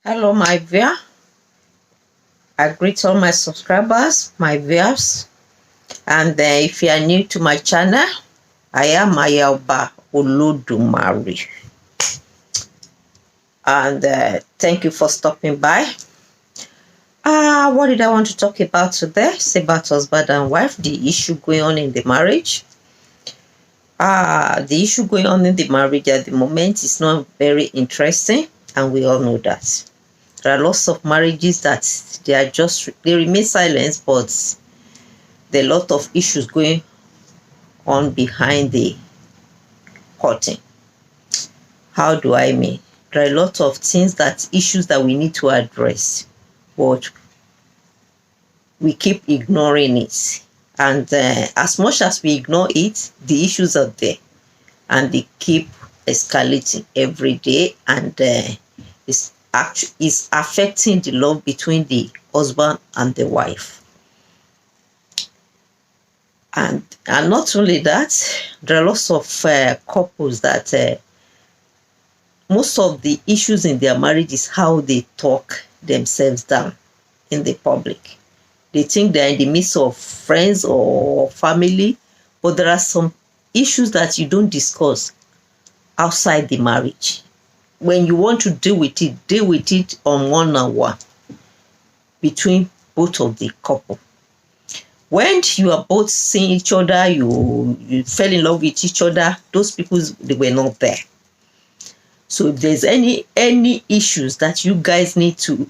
Hello, my viewer. I greet all my subscribers, my viewers, and if you are new to my channel, I am Aya Oba Eledumare, and thank you for stopping by. What did I want to talk about today? It's about husband and wife, the issue going on in the marriage. The issue going on in the marriage at the moment is not very interesting, and we all know that. There are lots of marriages that they remain silent, but there are a lot of issues going on behind the curtain. How do I mean? There are a lot of issues that we need to address, but we keep ignoring it. And as much as we ignore it, the issues are there, and they keep escalating every day, and it's affecting the love between the husband and the wife. And not only that, there are lots of couples that most of the issues in their marriage is how they talk themselves down in the public. They think they're in the midst of friends or family, but there are some issues that you don't discuss outside the marriage. When you want to deal with it on one-on-one between both of the couple. When you are both seeing each other, you fell in love with each other, those people, they were not there. So if there's any issues that you guys need to,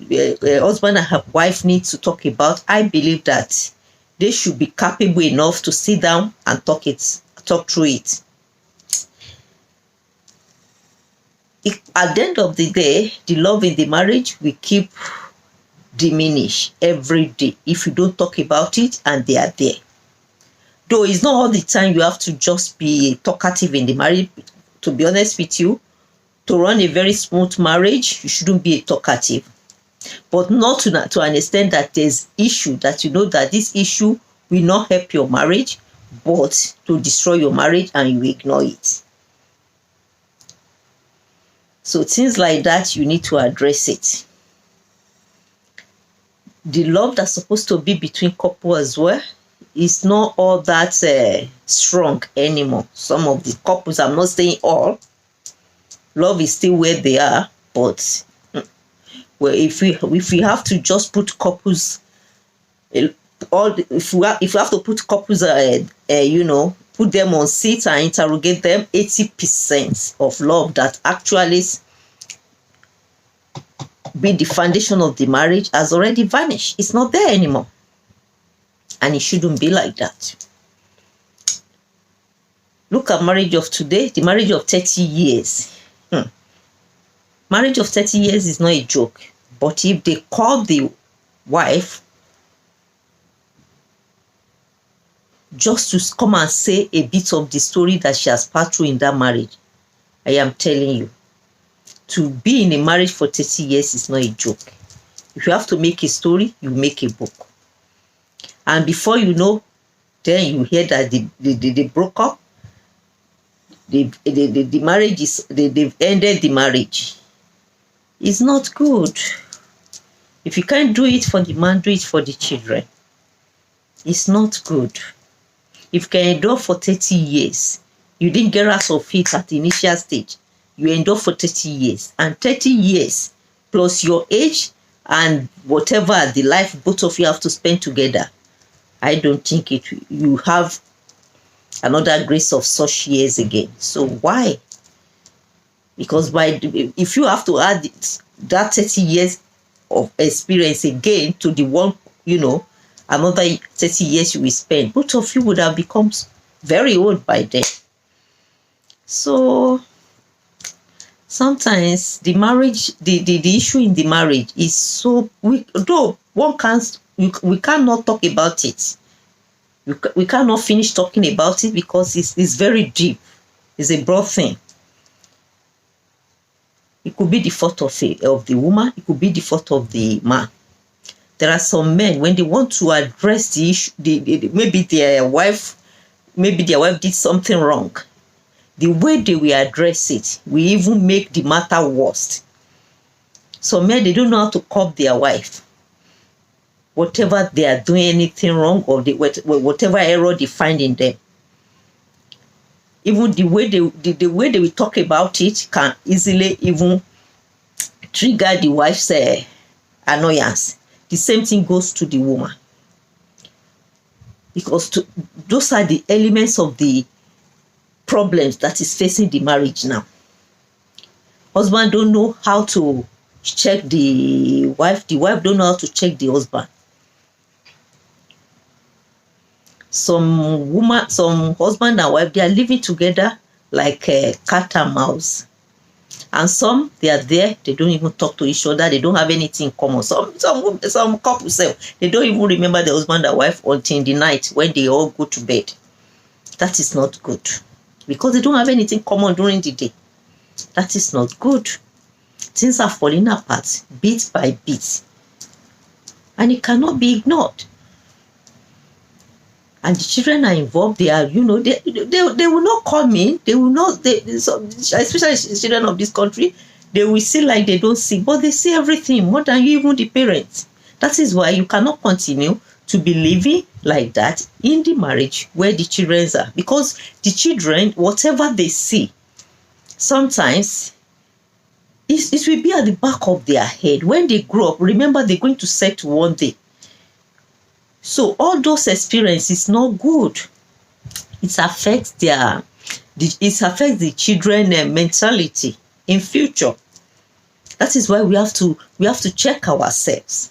husband and wife need to talk about, I believe that they should be capable enough to sit down and talk through it. At the end of the day, the love in the marriage will keep diminish every day if you don't talk about it and they are there. Though it's not all the time you have to just be talkative in the marriage. To be honest with you, to run a very smooth marriage, you shouldn't be a talkative. But not to an extent that there's issue that you know that this issue will not help your marriage, but to destroy your marriage, and you ignore it. So things like that, you need to address it. The love that's supposed to be between couple as well is not all that strong anymore. Some of the couples, I'm not saying all, love is still where they are, but well, if we have to just put couples, if we have to put couples, put them on seats and interrogate them, 80% of love that actually be the foundation of the marriage has already vanished. It's not there anymore, and it shouldn't be like that. Look at marriage of today, the marriage of 30 years. Marriage of 30 years is not a joke. But if they call the wife just to come and say a bit of the story that she has passed through in that marriage, I am telling you, to be in a marriage for 30 years is not a joke. If you have to make a story, you make a book. And before you know, then you hear that they broke up. The marriage is, they've ended the marriage. It's not good. If you can't do it for the man, do it for the children. It's not good. If you can endure for 30 years, you didn't get out of it at the initial stage. You endure for 30 years. And 30 years plus your age and whatever the life both of you have to spend together, I don't think you have another grace of such years again. So why? Because if you have to add that 30 years of experience again to the one, another 30 years you will spend, both of you would have become very old by then. So sometimes the marriage, the issue in the marriage is so weak. Though we cannot talk about it. We cannot finish talking about it because it's very deep. It's a broad thing. It could be the fault of the woman. It could be the fault of the man. There are some men, when they want to address the issue, maybe their wife did something wrong. The way they will address it will even make the matter worse. Some men, they don't know how to curb their wife. Whatever they are doing anything wrong, or whatever error they find in them. Even the way they will talk about it can easily even trigger the wife's annoyance. The same thing goes to the woman. Because those are the elements of the problems that is facing the marriage now. Husband don't know how to check the wife. The wife don't know how to check the husband. Some husband and wife, they are living together like cat and mouse. And some, they are there, they don't even talk to each other, they don't have anything in common. Some couples, they don't even remember the husband and wife until in the night when they all go to bed. That is not good. Because they don't have anything common during the day. That is not good. Things are falling apart, bit by bit. And it cannot be ignored. And the children are involved. They are, they will not come in. They will not, especially the children of this country, they will see like they don't see, but they see everything more than you, even the parents. That is why you cannot continue to be living like that in the marriage where the children are. Because the children, whatever they see, sometimes it will be at the back of their head. When they grow up, remember they're going to settle one day. So all those experiences not good. It affects the children mentality in future. That is why we have to check ourselves.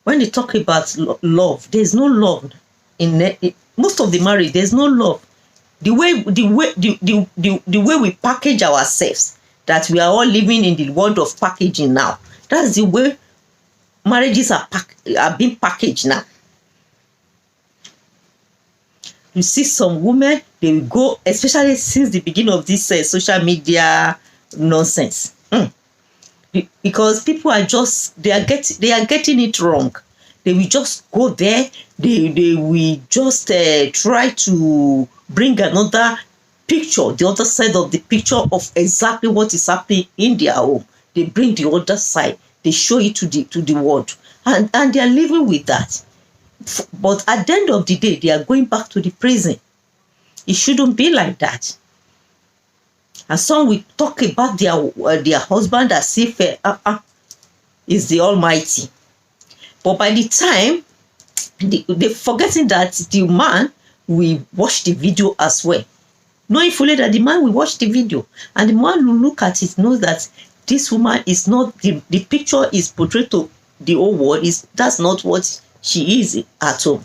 When they talk about love, there's no love in most of the marriage. There's no love. The way we package ourselves, that we are all living in the world of packaging now. That's the way marriages are being packaged now. You see some women, they will go, especially since the beginning of this social media nonsense, because people are just they are getting it wrong. They will just go there. They will just try to bring another picture, the other side of the picture of exactly what is happening in their home. They bring the other side. They show it to the world, and they are living with that. But at the end of the day, they are going back to the prison. It shouldn't be like that. And some will talk about their husband as if is the Almighty. But by the time they're forgetting that the man will watch the video as well, knowing fully that the man will watch the video, and the man will look at it, knows that this woman is not the picture is portrayed to the whole world. That's not what she is at home.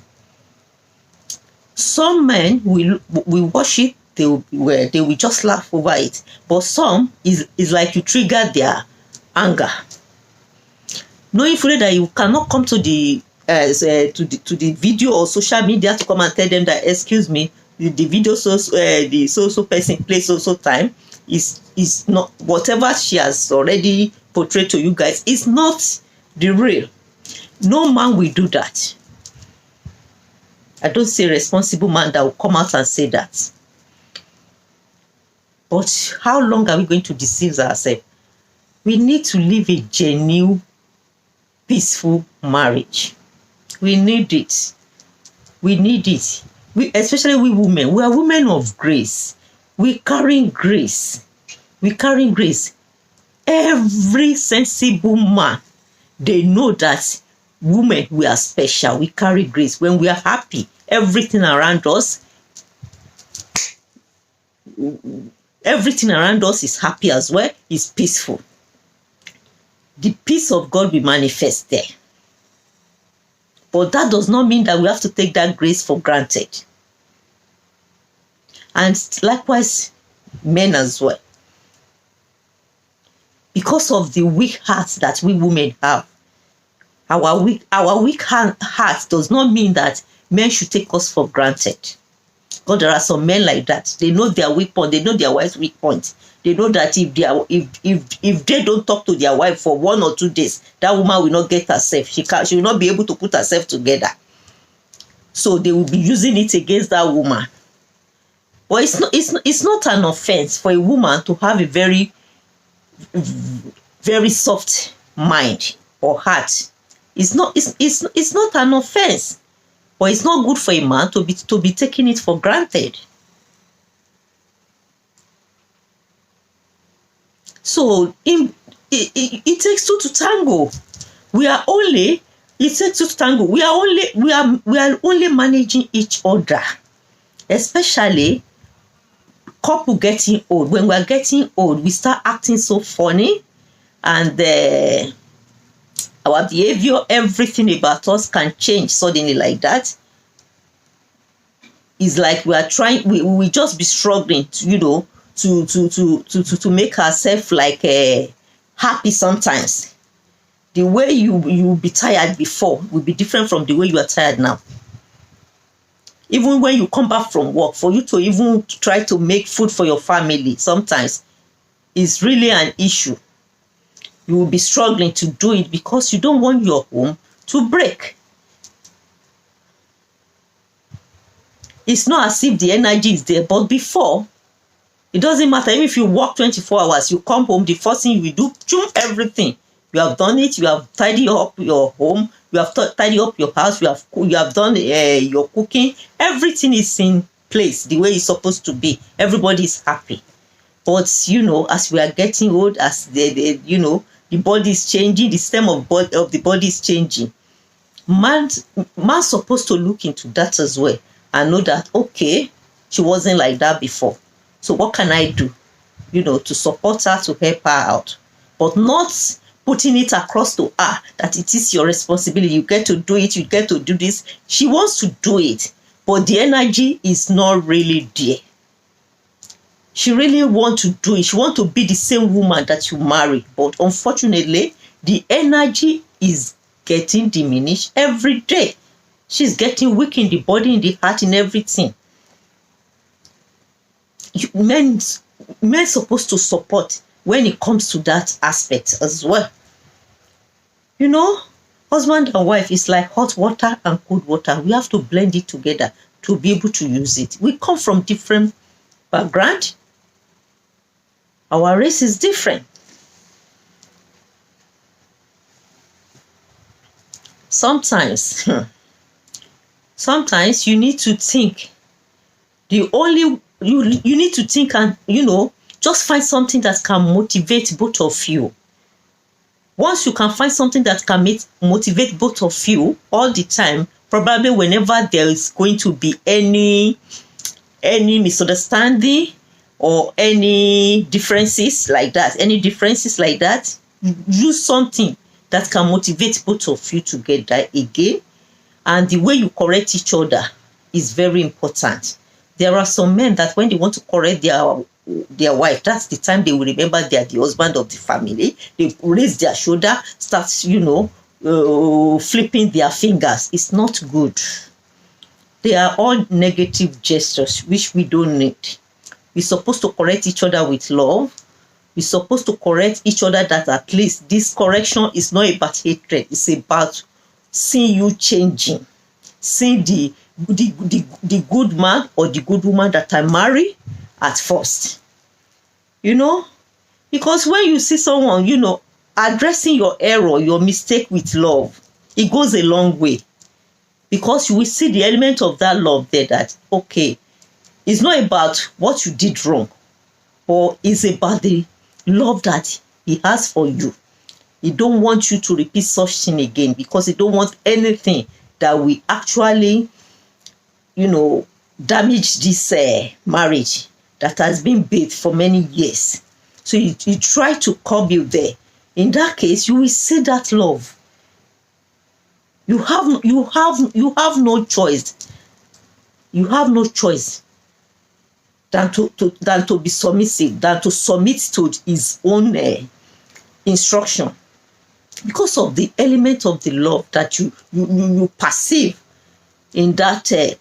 Some men will watch it, they will just laugh over it. But some is like you trigger their anger, knowing fully that you cannot come to the video or social media to come and tell them that, excuse me, the video the so person plays so time is not, whatever she has already portrayed to you guys is not the real. No man will do that. I don't see a responsible man that will come out and say that. But how long are we going to deceive ourselves? We need to live a genuine, peaceful marriage. We need it. We need it. Especially we women. We are women of grace. We carrying grace. We carrying grace. Every sensible man, they know that women, we are special. We carry grace. When we are happy, everything around us is happy as well, is peaceful. The peace of God will manifest there. But that does not mean that we have to take that grace for granted. And likewise, men as well. Because of the weak hearts that we women have, our weak hearts does not mean that men should take us for granted. Because there are some men like that. They know their weak point. They know their wife's weak point. They know that if they don't talk to their wife for 1 or 2 days, that woman will not get herself. She will not be able to put herself together. So they will be using it against that woman. But it's not an offense for a woman to have a very very soft mind or heart. It's not an offense, but it's not good for a man to be taking it for granted. So it takes two to tango. It takes two to tango. We are only managing each other, especially couple getting old. When we are getting old, we start acting so funny, and our behavior, everything about us can change suddenly like that. It's like we just be struggling to, to make ourselves like happy sometimes. The way you be tired before will be different from the way you are tired now. Even when you come back from work, for you to even try to make food for your family, sometimes is really an issue. You will be struggling to do it because you don't want your home to break. It's not as if the energy is there, but before, it doesn't matter. Even if you work 24 hours, you come home, the first thing you do, everything. You have done it. You have tidied up your home. You have tidied up your house. You have done your cooking. Everything is in place the way it's supposed to be. Everybody is happy. But as we are getting old, as the body is changing, the stem of the body is changing. Man's supposed to look into that as well and know that, okay, she wasn't like that before. So what can I do, to support her, to help her out, but not putting it across to her that it is your responsibility. You get to do it. You get to do this. She wants to do it, but the energy is not really there. She really wants to do it. She wants to be the same woman that you marry, but unfortunately, the energy is getting diminished every day. She's getting weak in the body, in the heart, in everything. Men supposed to support when it comes to that aspect as well. Husband and wife is like hot water and cold water. We have to blend it together to be able to use it. We come from different background. Our race is different. Sometimes you need to think. You need to think and, just find something that can motivate both of you. Once you can find something that can motivate both of you all the time, probably whenever there is going to be any misunderstanding or any differences like that, use something that can motivate both of you together again. And the way you correct each other is very important. There are some men that when they want to correct their wife, that's the time they will remember they are the husband of the family. They raise their shoulder, start, flipping their fingers. It's not good. They are all negative gestures, which we don't need. We're supposed to correct each other with love. We're supposed to correct each other that at least this correction is not about hatred. It's about seeing you changing. Seeing the good man or the good woman that I marry at first. Because when you see someone, addressing your error, your mistake with love, it goes a long way. Because you will see the element of that love there that, okay, it's not about what you did wrong, but it's about the love that he has for you. He don't want you to repeat such thing again because he don't want anything that will actually, damage this marriage that has been built for many years. So you try to curb you there. In that case, you will see that love. You have no choice. You have no choice than to be submissive, than to submit to his own instruction, because of the element of the love that you perceive in that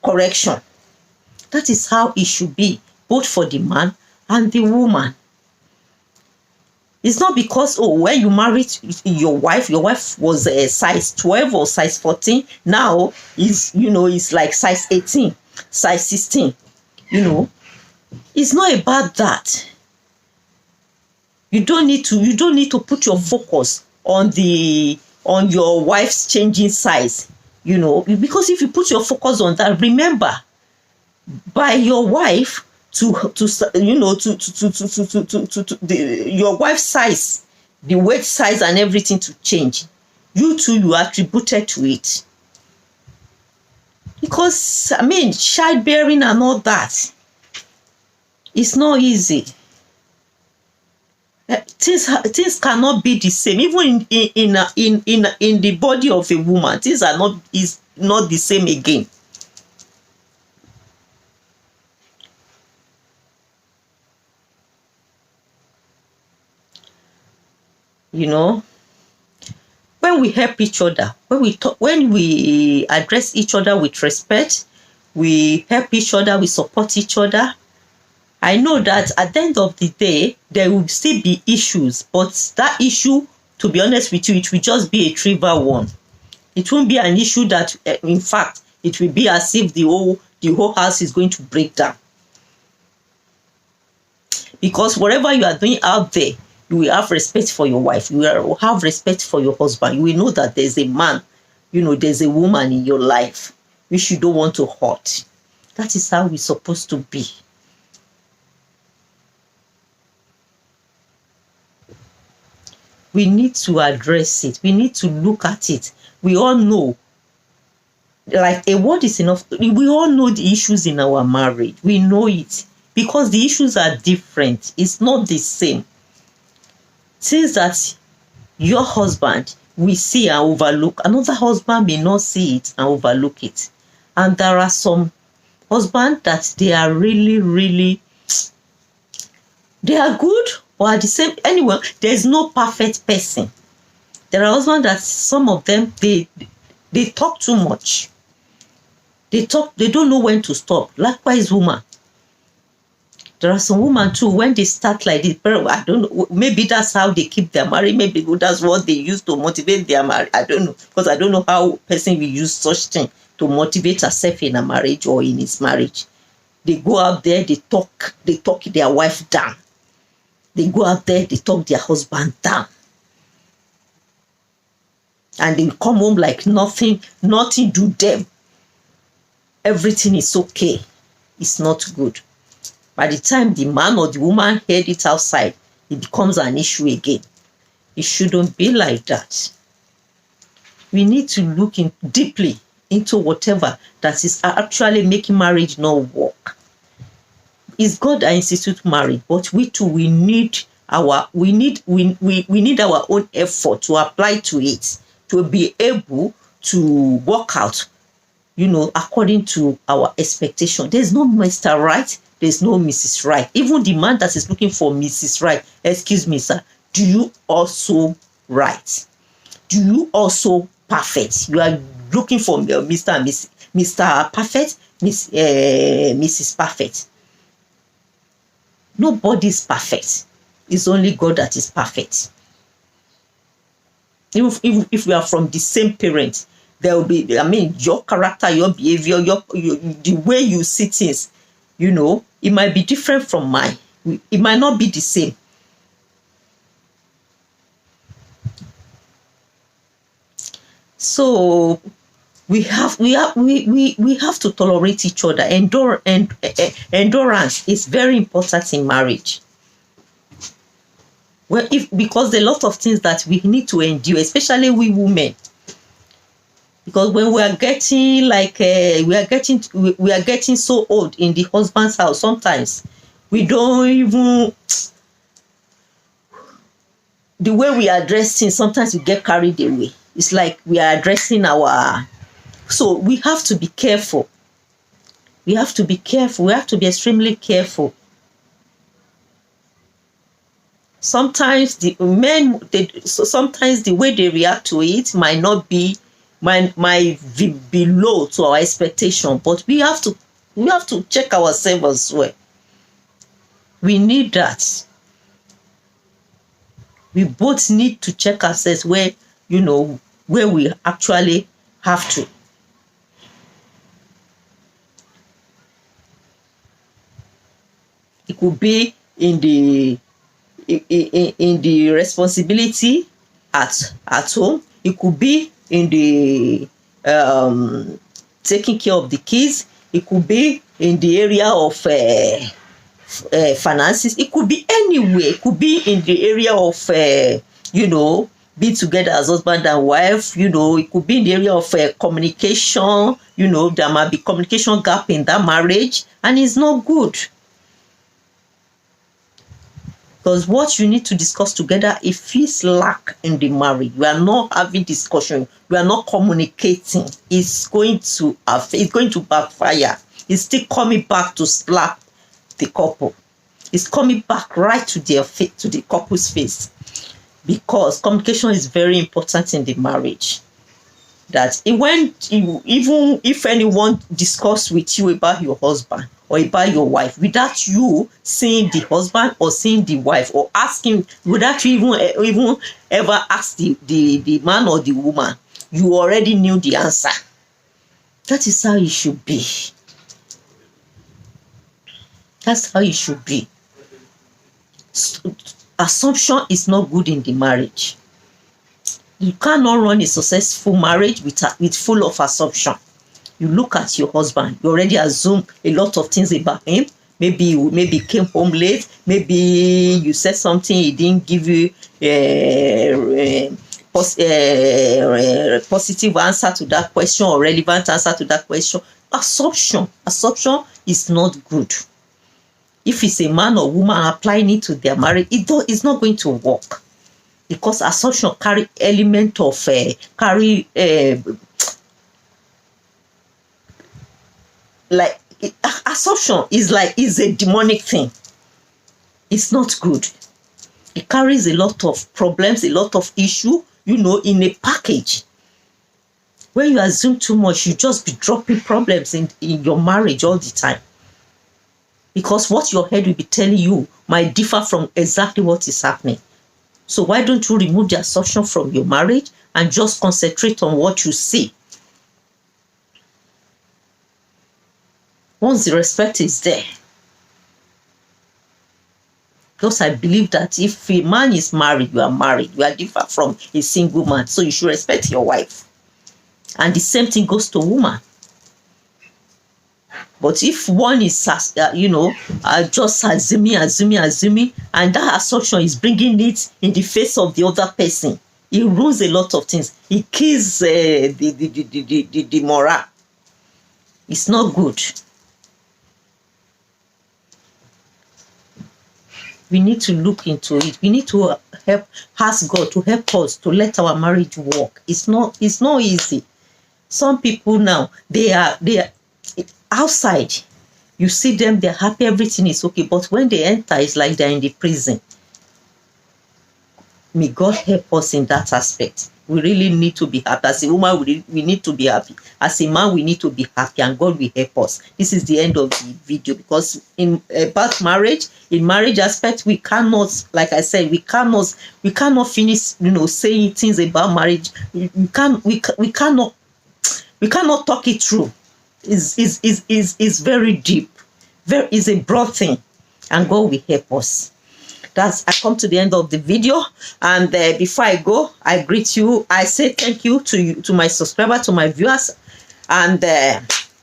correction. That is how it should be, both for the man and the woman. It's not because, when you married your wife was a size 12 or size 14. Now it's like size 18, size 16. It's not about that. You don't need to put your focus on your wife's changing size, because if you put your focus on that, remember, by your wife your wife's size, the weight size and everything to change, you attributed to it. Because childbearing and all that, it's not easy. Things cannot be the same. Even in the body of a woman, things is not the same again. When we help each other, when we address each other with respect, we help each other, we support each other. I know that at the end of the day, there will still be issues, but that issue, to be honest with you, it will just be a trivial one. It won't be an issue that, in fact, it will be as if the whole house is going to break down. Because whatever you are doing out there, you will have respect for your wife. You will have respect for your husband. You will know that there's a man, there's a woman in your life which you don't want to hurt. That is how we're supposed to be. We need to address it. We need to look at it. We all know, like a word is enough. We all know the issues in our marriage. We know it because the issues are different. It's not the same. Things that your husband will see and overlook, another husband may not see it and overlook it. And there are some husbands that they are really, really, they are good, or at the same, anyway, there's no perfect person. There are husbands that some of them, they talk too much. They don't know when to stop. Likewise, woman. There are some women too, when they start like this, I don't know, maybe that's how they keep their marriage, maybe that's what they use to motivate their marriage. I don't know, because I don't know how a person will use such thing to motivate herself in a marriage or in his marriage. They go out there, they talk their wife down. They go out there, they talk their husband down. And they come home like nothing do them. Everything is okay. It's not good. By the time the man or the woman heard it outside, it becomes an issue again. It shouldn't be like that. We need to look deeply into whatever that is actually making marriage not work. It's God that institutes marriage, but we too, we need our own effort to apply to it, to be able to work out, according to our expectation. There's no Mr. Right, there's no Mrs. Right. Even the man that is looking for Mrs. Right, excuse me, sir, do you also right? Do you also perfect? You are looking for Mr. and Mr. Perfect, Mrs. Perfect. Nobody's perfect. It's only God that is perfect. If we are from the same parent, there will be, your character, your behavior, the way you see things, it might be different from mine. It might not be the same. So we have to tolerate each other. Endurance is very important in marriage. Well, because there are a lot of things that we need to endure, especially we women. Because when we are getting so old in the husband's house, sometimes we don't even, the way we address things, sometimes we get carried away. It's like we are addressing so we have to be careful. We have to be careful. We have to be extremely careful. Sometimes the men, sometimes the way they react to it might be low to our expectation, but we have to check ourselves as well. We need that. We both need to check ourselves where we actually have to. It could be in in the responsibility at home. It could be in the taking care of the kids. It could be in the area of finances. It could be anywhere. It could be in the area of be together as husband and wife. It could be in the area of communication. There might be communication gap in that marriage, and it's not good. Because what you need to discuss together, if it's lack in the marriage, you are not having discussion, you are not communicating, it's going to backfire. It's still coming back to slap the couple. It's coming back right to their face, to the couple's face. Because communication is very important in the marriage. That even if anyone discuss with you about your husband or about your wife without you seeing the husband or seeing the wife, or asking, without you even ever ask the man or the woman, you already knew the answer. That is how it should be. That's how it should be. Assumption is not good in the marriage. You cannot run a successful marriage with full of assumption. You look at your husband, you already assume a lot of things about him. Maybe he came home late. Maybe you said something, he didn't give you positive answer to that question or relevant answer to that question. Assumption is not good. If it's a man or woman applying it to their marriage, it's not going to work. Because assumption carry element of assumption is a demonic thing. It's not good. It carries a lot of problems, a lot of issue, in a package. When you assume too much, you just be dropping problems in your marriage all the time. Because what your head will be telling you might differ from exactly what is happening. So why don't you remove the assumption from your marriage and just concentrate on what you see? Once the respect is there. Because I believe that if a man is married, you are married. You are different from a single man. So you should respect your wife. And the same thing goes to woman. But if one is, just assuming, and that assumption is bringing it in the face of the other person, it ruins a lot of things. It kills the morale. It's not good. We need to look into it. We need to ask God to help us to let our marriage work. It's not easy. Some people now, they are outside. You see them, they're happy, everything is okay. But when they enter, it's like they're in the prison. May God help us in that aspect. We really need to be happy. As a woman, we need to be happy. As a man, we need to be happy, and God will help us. This is the end of the video, because about marriage, in marriage aspect, we cannot, like I said, we cannot finish, saying things about marriage. We cannot talk it through. Is very deep. Is a broad thing, and God will help us. I come to the end of the video, and before I go, I greet you. I say thank you to my subscriber, to my viewers, and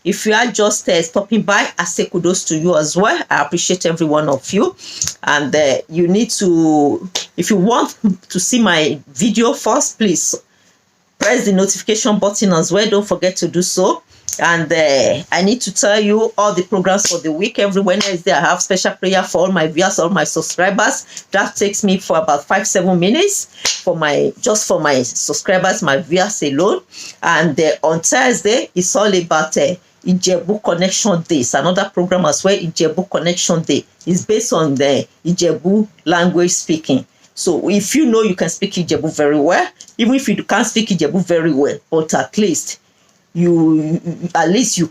if you are just stopping by, I say kudos to you as well. I appreciate every one of you, and you need to, if you want to see my video first, please press the notification button as well. Don't forget to do so. And I need to tell you all the programs for the week. Every Wednesday, I have special prayer for all my viewers, all my subscribers. That takes me for about 5-7 minutes for my subscribers, my viewers alone. And on Thursday, it's all about Ijebu Connection Day. It's another program as well, Ijebu Connection Day. It's based on the Ijebu language speaking. So if you can speak Ijebu very well, even if you can't speak Ijebu very well, but at least you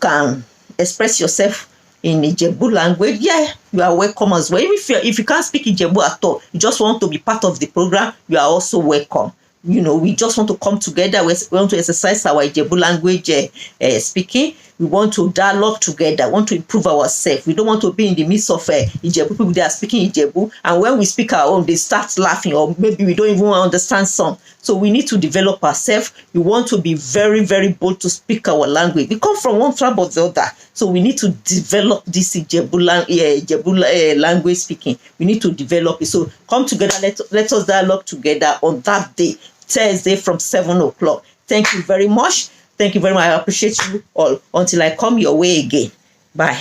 can express yourself in Ijebu language, you are welcome as well. If you can't speak Ijebu at all, you just want to be part of the program, you are also welcome. We just want to come together. We want to exercise our Ijebu language speaking. We want to dialogue together, want to improve ourselves. We don't want to be in the midst of Ijebu people that are speaking Ijebu, and when we speak our own, they start laughing, or maybe we don't even understand some. So we need to develop ourselves. We want to be very, very bold to speak our language. We come from one tribe or the other, so we need to develop this Ijebu language speaking. We need to develop it. So come together, let us dialogue together on that day, Thursday from 7 o'clock. Thank you very much. Thank you very much. I appreciate you all. Until I come your way again. Bye.